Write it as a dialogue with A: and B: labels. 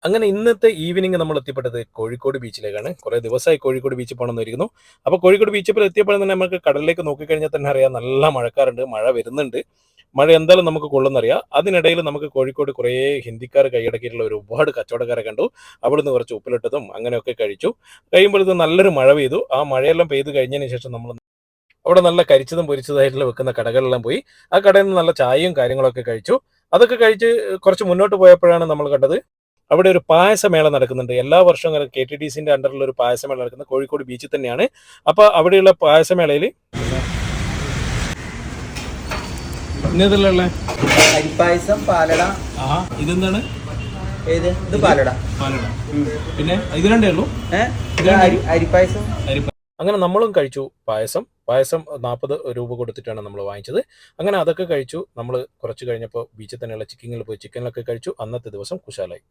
A: അങ്ങനെ ഇന്നത്തെ ഈവനിങ് നമ്മൾ എത്തിപ്പെട്ടത് കോഴിക്കോട് ബീച്ചിലേക്കാണ്. കുറേ ദിവസമായി കോഴിക്കോട് ബീച്ചിൽ പോകണമെന്നിരിക്കുന്നു. അപ്പോൾ കോഴിക്കോട് ബീച്ചിൽ എത്തിയപ്പോൾ തന്നെ നമുക്ക് കടലിലേക്ക് നോക്കിക്കഴിഞ്ഞാൽ തന്നെ അറിയാം നല്ല മഴക്കാറുണ്ട്, മഴ വരുന്നുണ്ട്. മഴ എന്തായാലും നമുക്ക് കൊള്ളുന്നറിയാം. അതിനിടയിൽ നമുക്ക് കോഴിക്കോട് കുറേ ഹിന്ദിക്കാർ കൈയടക്കിയിട്ടുള്ള ഒരുപാട് കച്ചവടക്കാരെ കണ്ടു. അവിടുന്ന് കുറച്ച് ഉപ്പിലിട്ടതും അങ്ങനെയൊക്കെ കഴിച്ചു. കഴിയുമ്പോഴത്തെ നല്ലൊരു മഴ പെയ്തു. ആ മഴയെല്ലാം പെയ്ത് കഴിഞ്ഞതിന് ശേഷം നമ്മൾ അവിടെ നല്ല കരിച്ചതും പൊരിച്ചതായിട്ടുള്ള വെക്കുന്ന കടകളിലെല്ലാം പോയി. ആ കടയിൽ നിന്ന് നല്ല ചായയും കാര്യങ്ങളൊക്കെ കഴിച്ചു. അതൊക്കെ കഴിച്ച് കുറച്ച് മുന്നോട്ട് പോയപ്പോഴാണ് നമ്മൾ കണ്ടത് അവിടെ ഒരു പായസമേള നടക്കുന്നുണ്ട്. എല്ലാ വർഷവും അങ്ങനെ KTDCന്റെ അണ്ടറിൽ ഒരു പായസമേള നടക്കുന്നത് കോഴിക്കോട് ബീച്ചിൽ തന്നെയാണ്. അപ്പോൾ അവിടെയുള്ള പായസമേളയിൽ ഇന്നതിലുള്ള
B: അരിപ്പായസം, പാലട.
A: ഇതെന്താണ്?
B: ഏത്? ഇത് പാലട.
A: പാലട. പിന്നെ ഇത് രണ്ടേ ഉള്ളൂ.
B: അരിപ്പായസം.
A: അങ്ങനെ നമ്മളും കഴിച്ചു പായസം. പായസം 40 രൂപ കൊടുത്തിട്ടാണ് നമ്മൾ വാങ്ങിച്ചത്. അങ്ങനെ അതൊക്കെ കഴിച്ചു. നമ്മൾ കുറച്ച് കഴിഞ്ഞപ്പോൾ ബീച്ചിൽ തന്നെയുള്ള ചിക്കനിൽ പോയി ചിക്കനിലൊക്കെ കഴിച്ചു. അന്നത്തെ ദിവസം കുശാലായി.